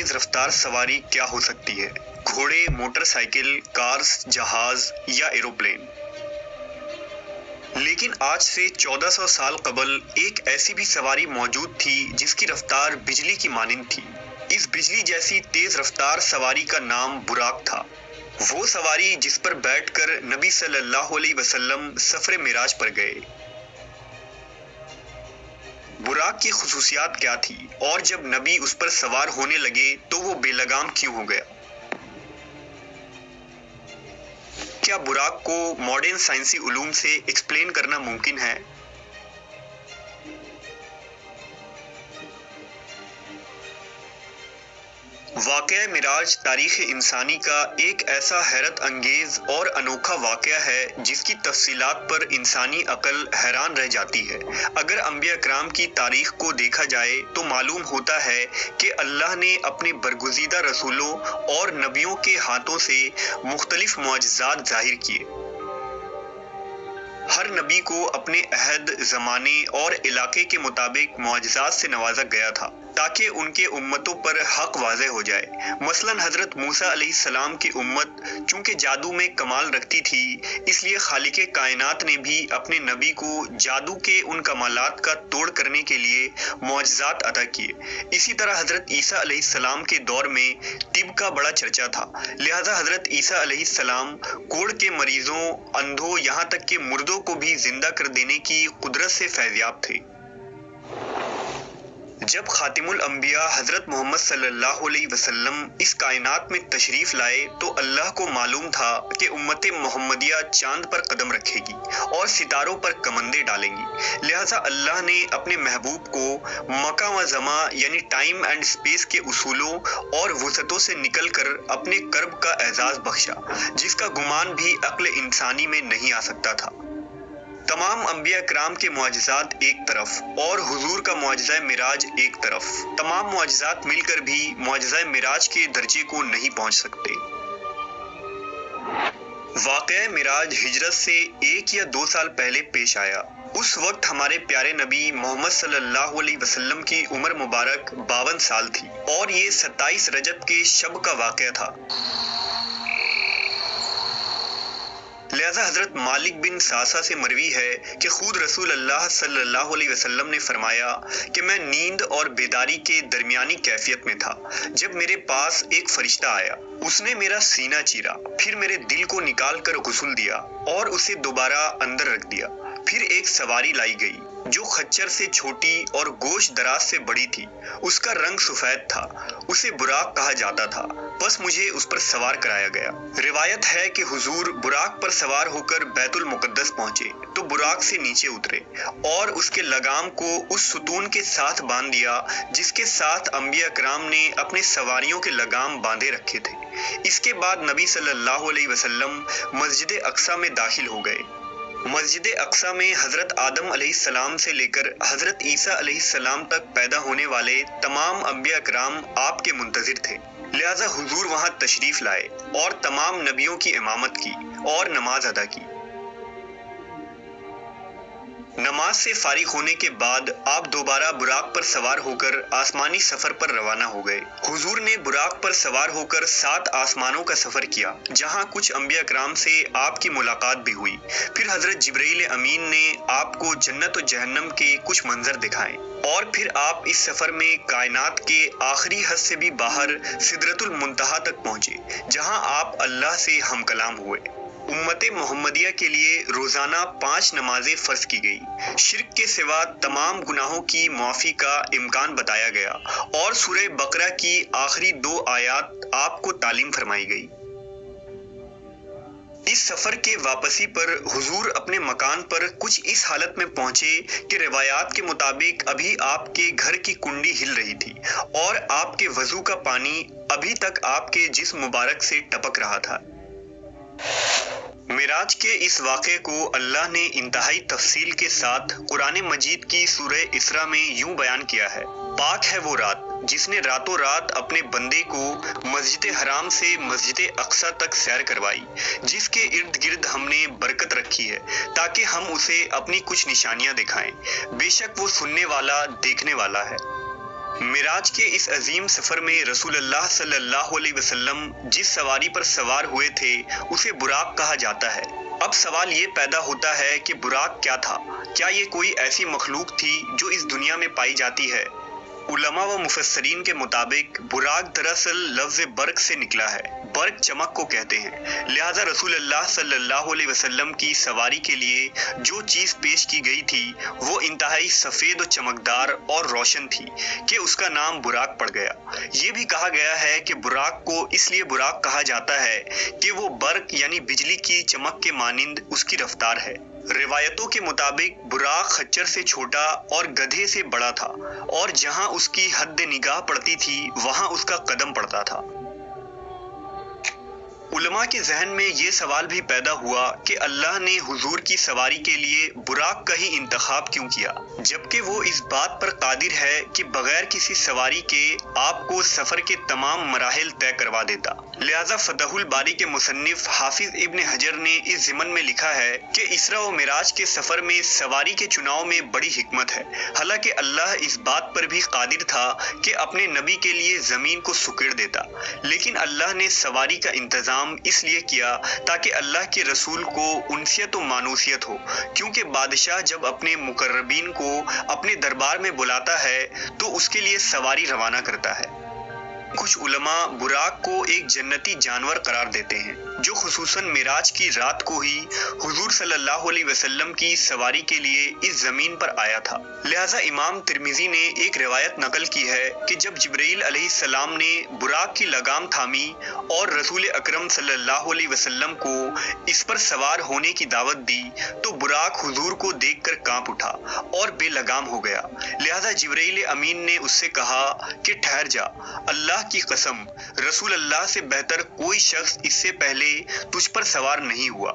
تیز رفتار سواری کیا ہو سکتی ہے؟ گھوڑے، موٹر سائیکل، کارز، جہاز یا ایروپلین۔ لیکن آج سے 1400 سال قبل ایک ایسی بھی سواری موجود تھی جس کی رفتار بجلی کی مانند تھی۔ اس بجلی جیسی تیز رفتار سواری کا نام براق تھا۔ وہ سواری جس پر بیٹھ کر نبی صلی اللہ علیہ وسلم سفر معراج پر گئے۔ براق کی خصوصیات کیا تھی اور جب نبی اس پر سوار ہونے لگے تو وہ بے لگام کیوں ہو گیا؟ کیا براق کو ماڈرن سائنسی علوم سے ایکسپلین کرنا ممکن ہے؟ واقعہ معراج تاریخ انسانی کا ایک ایسا حیرت انگیز اور انوکھا واقعہ ہے جس کی تفصیلات پر انسانی عقل حیران رہ جاتی ہے۔ اگر انبیاء کرام کی تاریخ کو دیکھا جائے تو معلوم ہوتا ہے کہ اللہ نے اپنے برگزیدہ رسولوں اور نبیوں کے ہاتھوں سے مختلف معجزات ظاہر کیے۔ ہر نبی کو اپنے عہد، زمانے اور علاقے کے مطابق معجزات سے نوازا گیا تھا تاکہ ان کے امتوں پر حق واضح ہو جائے۔ مثلاً حضرت موسیٰ علیہ السلام کی امت چونکہ جادو میں کمال رکھتی تھی، اس لیے خالق کائنات نے بھی اپنے نبی کو جادو کے ان کمالات کا توڑ کرنے کے لیے معجزات عطا کیے۔ اسی طرح حضرت عیسیٰ علیہ السلام کے دور میں طب کا بڑا چرچا تھا، لہٰذا حضرت عیسیٰ علیہ السلام کوڑھ کے مریضوں، اندھوں، یہاں تک کہ مردوں کو بھی زندہ کر دینے کی قدرت سے فیضیاب تھے۔ جب خاتم الانبیاء حضرت محمد صلی اللہ علیہ وسلم اس کائنات میں تشریف لائے تو اللہ کو معلوم تھا کہ امت محمدیہ چاند پر قدم رکھے گی اور ستاروں پر کمندیں ڈالیں گی، لہٰذا اللہ نے اپنے محبوب کو مکان و زمان یعنی ٹائم اینڈ اسپیس کے اصولوں اور وسعتوں سے نکل کر اپنے کرب کا اعزاز بخشا، جس کا گمان بھی عقل انسانی میں نہیں آ سکتا تھا۔ تمام انبیاء کرام کے معجزات ایک طرف اور حضور کا معجزہ معراج ایک طرف، تمام معجزات مل کر بھی معجزہ معراج کے درجے کو نہیں پہنچ سکتے۔ واقعہ معراج ہجرت سے 1 یا 2 سال پہلے پیش آیا۔ اس وقت ہمارے پیارے نبی محمد صلی اللہ علیہ وسلم کی عمر مبارک 52 سال تھی اور یہ 27 رجب کے شب کا واقعہ تھا۔ لہذا حضرت مالک بن ساسا سے مروی ہے کہ خود رسول اللہ صلی اللہ علیہ وسلم نے فرمایا کہ میں نیند اور بیداری کے درمیانی کیفیت میں تھا جب میرے پاس ایک فرشتہ آیا۔ اس نے میرا سینہ چیرا، پھر میرے دل کو نکال کر غسل دیا اور اسے دوبارہ اندر رکھ دیا۔ پھر ایک سواری لائی گئی جو خچر سے چھوٹی اور گوشت دراز سے بڑی تھی، اس کا رنگ سفید تھا، اسے براق کہا جاتا تھا، بس مجھے اس پر سوار کرایا گیا۔ روایت ہے کہ حضور براق پر سوار ہو کر بیت المقدس پہنچے تو براق سے نیچے اترے اور اس کے لگام کو اس ستون کے ساتھ باندھ دیا جس کے ساتھ انبیاء کرام نے اپنے سواریوں کے لگام باندھے رکھے تھے۔ اس کے بعد نبی صلی اللہ علیہ وسلم مسجد اقصیٰ میں داخل ہو گئے۔ مسجد اقصیٰ میں حضرت آدم علیہ السلام سے لے کر حضرت عیسیٰ علیہ السلام تک پیدا ہونے والے تمام انبیاء کرام آپ کے منتظر تھے، لہٰذا حضور وہاں تشریف لائے اور تمام نبیوں کی امامت کی اور نماز ادا کی۔ نماز سے فارغ ہونے کے بعد آپ دوبارہ براق پر سوار ہو کر آسمانی سفر پر روانہ ہو گئے۔ حضور نے براق پر سوار ہو کر 7 آسمانوں کا سفر کیا جہاں کچھ انبیاء کرام سے آپ کی ملاقات بھی ہوئی۔ پھر حضرت جبرائیل امین نے آپ کو جنت و جہنم کے کچھ منظر دکھائے اور پھر آپ اس سفر میں کائنات کے آخری حد سے بھی باہر سدرۃ المنتہا تک پہنچے جہاں آپ اللہ سے ہم کلام ہوئے۔ امت محمدیہ کے لیے روزانہ 5 نمازیں فرض کی گئی، شرک کے سوا تمام گناہوں کی معافی کا امکان بتایا گیا اور سورہ بقرہ کی آخری 2 آیات آپ کو تعلیم فرمائی گئی۔ اس سفر کے واپسی پر حضور اپنے مکان پر کچھ اس حالت میں پہنچے کہ روایات کے مطابق ابھی آپ کے گھر کی کنڈی ہل رہی تھی اور آپ کے وضو کا پانی ابھی تک آپ کے جسم مبارک سے ٹپک رہا تھا۔ معراج کے اس واقعے کو اللہ نے انتہائی تفصیل کے ساتھ قرآن مجید کی سورہ اسراء میں یوں بیان کیا ہے: پاک ہے وہ رات جس نے راتوں رات اپنے بندے کو مسجد حرام سے مسجد اقصیٰ تک سیر کروائی، جس کے ارد گرد ہم نے برکت رکھی ہے تاکہ ہم اسے اپنی کچھ نشانیاں دکھائیں، بے شک وہ سننے والا دیکھنے والا ہے۔ معراج کے اس عظیم سفر میں رسول اللہ صلی اللہ علیہ وسلم جس سواری پر سوار ہوئے تھے اسے براق کہا جاتا ہے۔ اب سوال یہ پیدا ہوتا ہے کہ براق کیا تھا؟ کیا یہ کوئی ایسی مخلوق تھی جو اس دنیا میں پائی جاتی ہے؟ علماء و مفسرین کے مطابق براق دراصل لفظ برق سے نکلا ہے۔ برق چمک کو کہتے ہیں، لہٰذا رسول اللہ صلی اللہ علیہ وسلم کی سواری کے لیے جو چیز پیش کی گئی تھی وہ انتہائی سفید و چمکدار اور روشن تھی کہ اس کا نام براق پڑ گیا۔ یہ بھی کہا گیا ہے کہ براق کو اس لیے براق کہا جاتا ہے کہ وہ برق یعنی بجلی کی چمک کے مانند اس کی رفتار ہے۔ روایتوں کے مطابق براق خچر سے چھوٹا اور گدھے سے بڑا تھا، اور جہاں اس کی حد نگاہ پڑتی تھی وہاں اس کا قدم پڑتا تھا۔ علماء کے ذہن میں یہ سوال بھی پیدا ہوا کہ اللہ نے حضور کی سواری کے لیے براق کا ہی انتخاب کیوں کیا، جبکہ وہ اس بات پر قادر ہے کہ بغیر کسی سواری کے آپ کو سفر کے تمام مراحل طے کروا دیتا۔ لہٰذا فتح الباری کے مصنف حافظ ابن حجر نے اس ضمن میں لکھا ہے کہ اسراء و معراج کے سفر میں سواری کے چناؤ میں بڑی حکمت ہے، حالانکہ اللہ اس بات پر بھی قادر تھا کہ اپنے نبی کے لیے زمین کو سکڑ دیتا، لیکن اللہ نے سواری کا انتظام اس لیے کیا تاکہ اللہ کے رسول کو انسیت و مانوسیت ہو، کیونکہ بادشاہ جب اپنے مقربین کو اپنے دربار میں بلاتا ہے تو اس کے لیے سواری روانہ کرتا ہے۔ کچھ علماء براق کو ایک جنتی جانور قرار دیتے ہیں جو خصوصاً معراج کی رات کو ہی حضور صلی اللہ علیہ وسلم کی سواری کے لیے اس زمین پر آیا تھا۔ لہٰذا امام ترمذی نے ایک روایت نقل کی ہے کہ جب جبرائیل علیہ السلام نے براق کی لگام تھامی اور رسول اکرم صلی اللہ علیہ وسلم کو اس پر سوار ہونے کی دعوت دی تو براق حضور کو دیکھ کر کانپ اٹھا اور بے لگام ہو گیا۔ لہٰذا جبرائیل امین نے اس سے کہا کہ ٹھہر جا، اللہ کی قسم رسول اللہ سے بہتر کوئی شخص اس سے پہلے تجھ پر سوار نہیں ہوا۔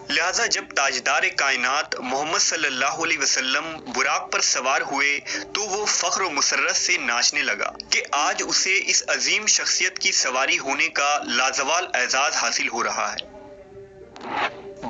لہٰذا جب تاجدار کائنات محمد صلی اللہ علیہ وسلم براق پر سوار ہوئے تو وہ فخر و مسرت سے ناچنے لگا کہ آج اسے اس عظیم شخصیت کی سواری ہونے کا لازوال اعزاز حاصل ہو رہا ہے۔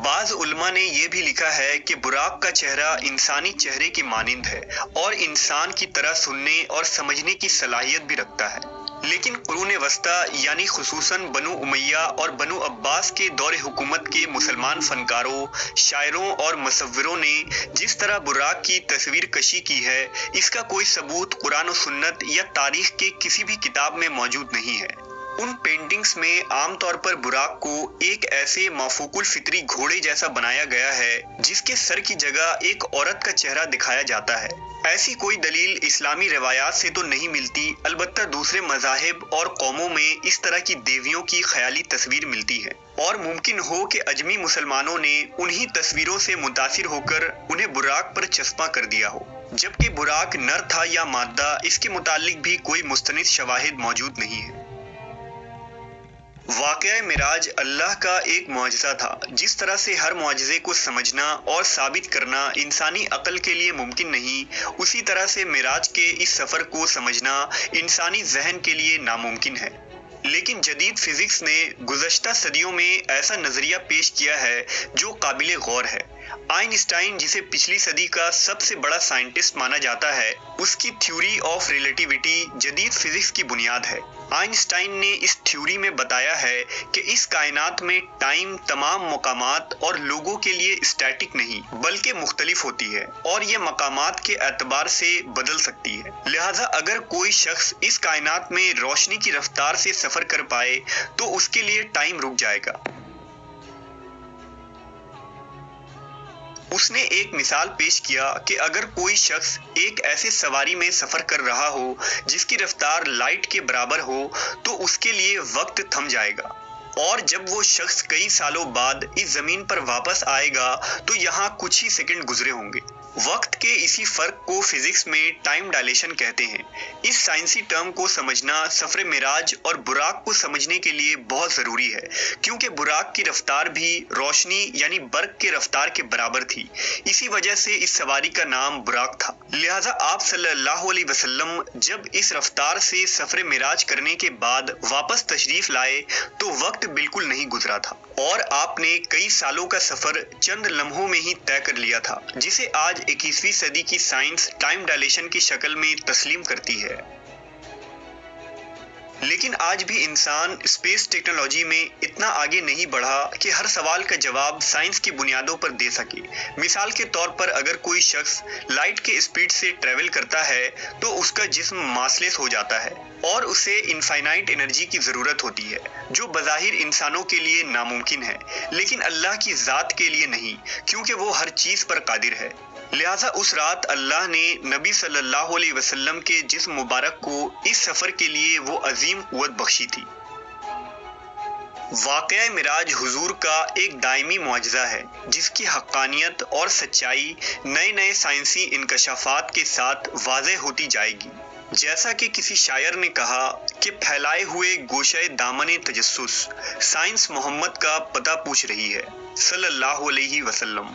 بعض علماء نے یہ بھی لکھا ہے کہ براق کا چہرہ انسانی چہرے کی مانند ہے اور انسان کی طرح سننے اور سمجھنے کی صلاحیت بھی رکھتا ہے، لیکن قرون وسطیٰ یعنی خصوصاً بنو امیہ اور بنو عباس کے دور حکومت کے مسلمان فنکاروں، شاعروں اور مصوروں نے جس طرح براق کی تصویر کشی کی ہے اس کا کوئی ثبوت قرآن و سنت یا تاریخ کے کسی بھی کتاب میں موجود نہیں ہے۔ ان پینٹنگز میں عام طور پر براق کو ایک ایسے مافوق الفطری گھوڑے جیسا بنایا گیا ہے جس کے سر کی جگہ ایک عورت کا چہرہ دکھایا جاتا ہے۔ ایسی کوئی دلیل اسلامی روایات سے تو نہیں ملتی، البتہ دوسرے مذاہب اور قوموں میں اس طرح کی دیویوں کی خیالی تصویر ملتی ہے، اور ممکن ہو کہ اجمی مسلمانوں نے انہی تصویروں سے متاثر ہو کر انہیں براق پر چسپاں کر دیا ہو، جبکہ براق نر تھا یا مادہ اس کے متعلق بھی کوئی مستند شواہد موجود نہیں ہے۔ واقعہ معراج اللہ کا ایک معجزہ تھا۔ جس طرح سے ہر معجزے کو سمجھنا اور ثابت کرنا انسانی عقل کے لیے ممکن نہیں، اسی طرح سے معراج کے اس سفر کو سمجھنا انسانی ذہن کے لیے ناممکن ہے۔ لیکن جدید فزکس نے گزشتہ صدیوں میں ایسا نظریہ پیش کیا ہے جو قابل غور ہے۔ آئنسٹائن، جسے پچھلی صدی کا سب سے بڑا سائنٹسٹ مانا جاتا ہے، اس کی تھیوری آف ریلیٹیوٹی جدید فزکس کی بنیاد ہے۔ آئنسٹائن نے اس تھیوری میں بتایا ہے کہ اس کائنات میں ٹائم تمام مقامات اور لوگوں کے لیے اسٹیٹک نہیں بلکہ مختلف ہوتی ہے، اور یہ مقامات کے اعتبار سے بدل سکتی ہے۔ لہٰذا اگر کوئی شخص اس کائنات میں روشنی کی رفتار سے سفر کر پائے تو اس کے لیے ٹائم رک جائے گا۔ اس نے ایک مثال پیش کیا کہ اگر کوئی شخص ایک ایسے سواری میں سفر کر رہا ہو جس کی رفتار لائٹ کے برابر ہو تو اس کے لیے وقت تھم جائے گا، اور جب وہ شخص کئی سالوں بعد اس زمین پر واپس آئے گا تو یہاں کچھ ہی سیکنڈ گزرے ہوں گے۔ وقت کے اسی فرق کو فزکس میں ٹائم ڈائلیشن کہتے ہیں۔ اس سائنسی ٹرم کو سمجھنا سفر معراج اور براق کو سمجھنے کے لیے بہت ضروری ہے، کیونکہ براق کی رفتار بھی روشنی یعنی برق کے رفتار کے برابر تھی، اسی وجہ سے اس سواری کا نام براق تھا۔ لہٰذا آپ صلی اللہ علیہ وسلم جب اس رفتار سے سفر معراج کرنے کے بعد واپس تشریف لائے تو وقت بالکل نہیں گزرا تھا، اور آپ نے کئی سالوں کا سفر چند لمحوں میں ہی طے کر لیا تھا، جسے آج 21ویں صدی کی سائنس ٹائم ڈائلیشن کی شکل میں تسلیم کرتی ہے۔ لیکن آج بھی انسان اسپیس ٹیکنالوجی میں اتنا آگے نہیں بڑھا کہ ہر سوال کا جواب سائنس کی بنیادوں پر دے سکے۔ مثال کے طور پر اگر کوئی شخص لائٹ کے اسپیڈ سے ٹریول کرتا ہے تو اس کا جسم ماسلیس ہو جاتا ہے اور اسے انفائنائٹ انرجی کی ضرورت ہوتی ہے، جو بظاہر انسانوں کے لیے ناممکن ہے، لیکن اللہ کی ذات کے لیے نہیں، کیونکہ وہ ہر چیز پر قادر ہے۔ لہٰذا اس رات اللہ نے نبی صلی اللہ علیہ وسلم کے جسم مبارک کو اس سفر کے لیے وہ عظیم قوت بخشی تھی۔ واقعہ معراج حضور کا ایک دائمی معجزہ ہے جس کی حقانیت اور سچائی نئے نئے سائنسی انکشافات کے ساتھ واضح ہوتی جائے گی۔ جیسا کہ کسی شاعر نے کہا کہ پھیلائے ہوئے گوشۂ دامن تجسس، سائنس محمد کا پتہ پوچھ رہی ہے صلی اللہ علیہ وسلم۔